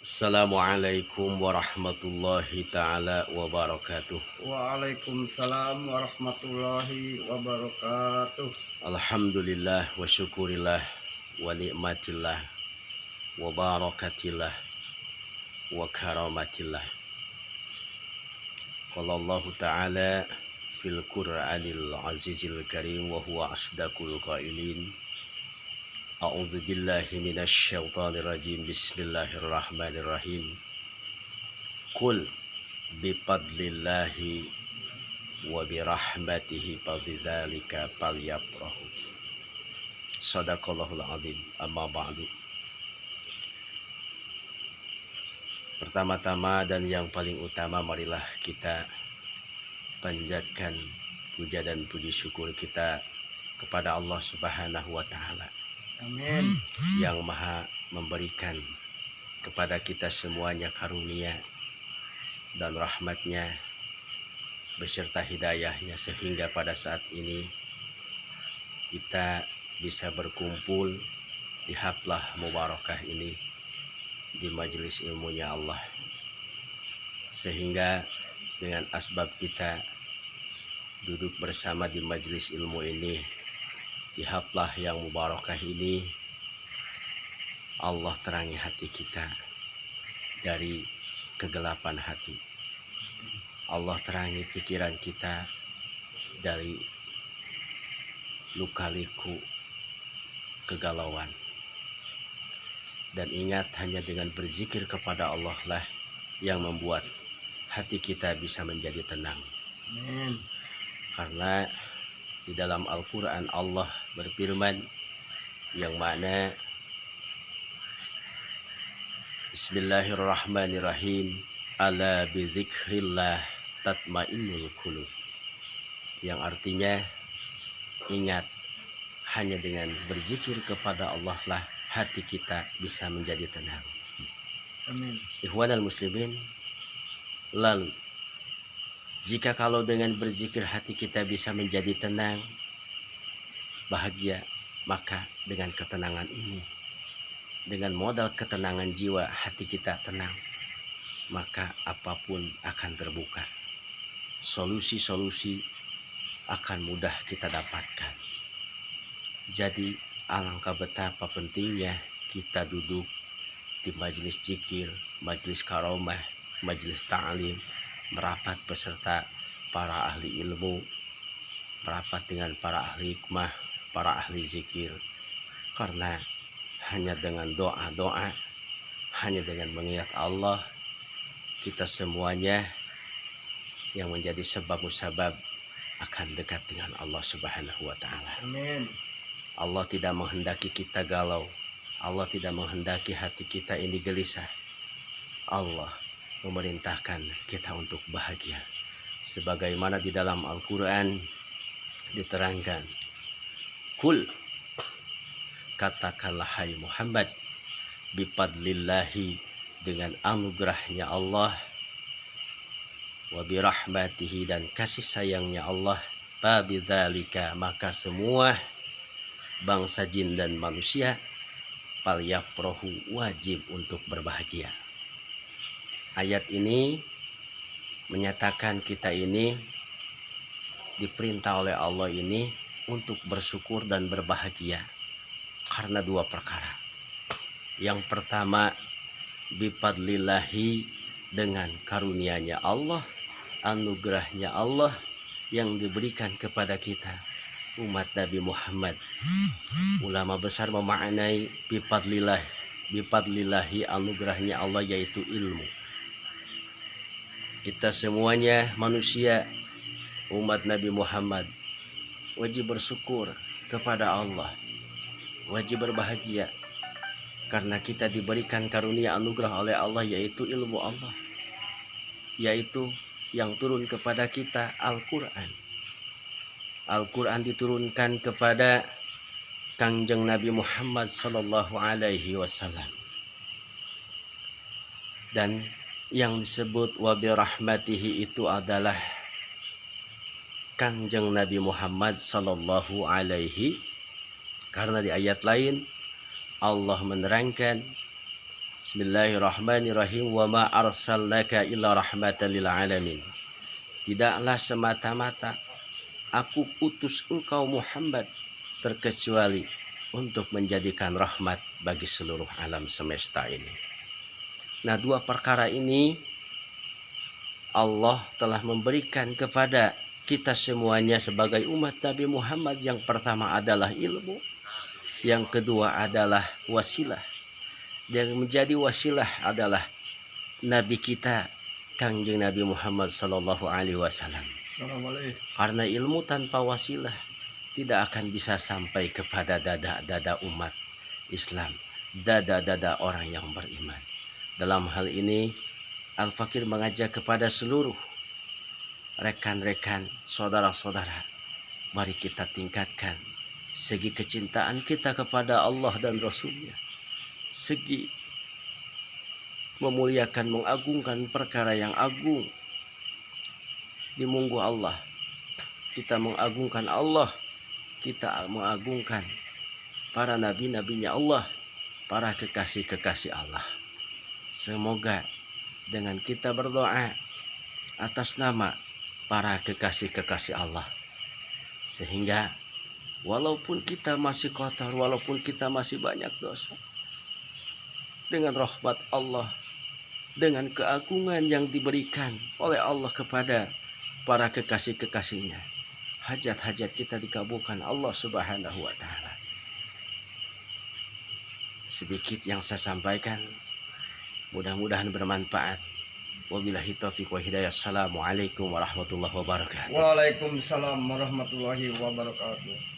Assalamualaikum warahmatullahi ta'ala wabarakatuh. Waalaikumsalam warahmatullahi wabarakatuh. Alhamdulillah wa syukurillah wa nikmatillah wa barakatillah wa karamatillah. Qala Allah ta'ala fil Qur'anil azizil karim wa huwa asdaqul qailin. A'udzu billahi minasy syaithanir rajim. Bismillahirrahmanirrahim. Qul bifadlillahi wa birahmatihi fabidzalika falyafrahu. Shadaqallahul azim. Amma ba'du. Pertama-tama dan yang paling utama, marilah kita panjatkan puja dan puji syukur kita kepada Allah Subhanahu wa taala. Amin. Yang Maha memberikan kepada kita semuanya karunia dan rahmatnya beserta hidayahnya, sehingga pada saat ini kita bisa berkumpul di haflah mubarakah ini, di majelis ilmunya Allah, sehingga dengan asbab kita duduk bersama di majelis ilmu ini, di haflah yang mubarakah ini, Allah terangi hati kita dari kegelapan hati. Allah terangi pikiran kita dari luka-liku kegalauan. Dan ingat, hanya dengan berzikir kepada Allah lah yang membuat hati kita bisa menjadi tenang. Amin. Karena di dalam Al-Quran Allah berfirman yang mana Bismillahirrahmanirrahim, ala bidzikrillah tatmainnul qulub, yang artinya ingat, hanya dengan berzikir kepada Allah lah hati kita bisa menjadi tenang. Amin. Ikhwanal muslimin, lalu jika kalau dengan berzikir hati kita bisa menjadi tenang, bahagia, maka dengan ketenangan ini, dengan modal ketenangan jiwa hati kita tenang, maka apapun akan terbuka. Solusi-solusi akan mudah kita dapatkan. Jadi alangkah betapa pentingnya kita duduk di majelis zikir, majelis karomah, majelis ta'lim, merapat beserta para ahli ilmu, merapat dengan para ahli hikmah, para ahli zikir. Karena hanya dengan doa-doa, hanya dengan mengingat Allah, kita semuanya yang menjadi sebab-musabab akan dekat dengan Allah Subhanahu wa taala. Amin. Allah tidak menghendaki kita galau. Allah tidak menghendaki hati kita ini gelisah. Allah memerintahkan kita untuk bahagia. Sebagaimana di dalam Al-Quran diterangkan, Kul, katakanlah hai Muhammad, bifadlillahi, dengan anugerahnya Allah, wa birahmatihi, dan kasih sayangnya Allah, fabidzalika, maka semua bangsa jin dan manusia, falyafrahu, wajib untuk berbahagia. Ayat ini menyatakan kita ini diperintah oleh Allah ini untuk bersyukur dan berbahagia karena dua perkara. Yang pertama, bifadlillahi, dengan karunia-Nya Allah, anugerahnya Allah yang diberikan kepada kita umat Nabi Muhammad. Ulama besar memaknai bifadlillahi, anugerahnya Allah, yaitu ilmu. Kita semuanya manusia, umat Nabi Muhammad, wajib bersyukur kepada Allah, wajib berbahagia karena kita diberikan karunia anugerah oleh Allah, yaitu ilmu Allah, yaitu yang turun kepada kita Al-Quran. Al-Quran diturunkan kepada Kangjeng Nabi Muhammad sallallahu alaihi wasallam, dan yang disebut wa birahmatihi itu adalah Kangjeng Nabi Muhammad sallallahu alaihi, karena di ayat lain Allah menerangkan Bismillahirrahmanirrahim. Wa ma arsalnaka illa rahmatan lil alamin. Tidaklah semata-mata aku utus engkau Muhammad terkecuali untuk menjadikan rahmat bagi seluruh alam semesta ini. Nah, dua perkara ini Allah telah memberikan kepada kita semuanya sebagai umat Nabi Muhammad. Yang pertama adalah ilmu, yang kedua adalah wasilah. Yang menjadi wasilah adalah Nabi kita Kangjeng Nabi Muhammad Sallallahu Alaihi Wasallam. Assalamualaikum. Karena ilmu tanpa wasilah tidak akan bisa sampai kepada dada-dada umat Islam, dada-dada orang yang beriman. Dalam hal ini Al-Fakir mengajak kepada seluruh rekan-rekan, saudara-saudara, mari kita tingkatkan segi kecintaan kita kepada Allah dan Rasul-Nya, segi memuliakan, mengagungkan perkara yang agung di munggu Allah. Kita mengagungkan Allah, kita mengagungkan para nabi-nabinya Allah, para kekasih-kekasih Allah. Semoga dengan kita berdoa atas nama para kekasih-kekasih Allah, sehingga walaupun kita masih kotor, walaupun kita masih banyak dosa, dengan rahmat Allah, dengan keagungan yang diberikan oleh Allah kepada para kekasih-kekasihnya, hajat-hajat kita dikabulkan Allah Subhanahu wa Ta'ala. Sedikit yang saya sampaikan, mudah-mudahan bermanfaat. Wabillahi taufiq wa hidayah. Assalamualaikum warahmatullahi wabarakatuh. Waalaikumsalam warahmatullahi wabarakatuh.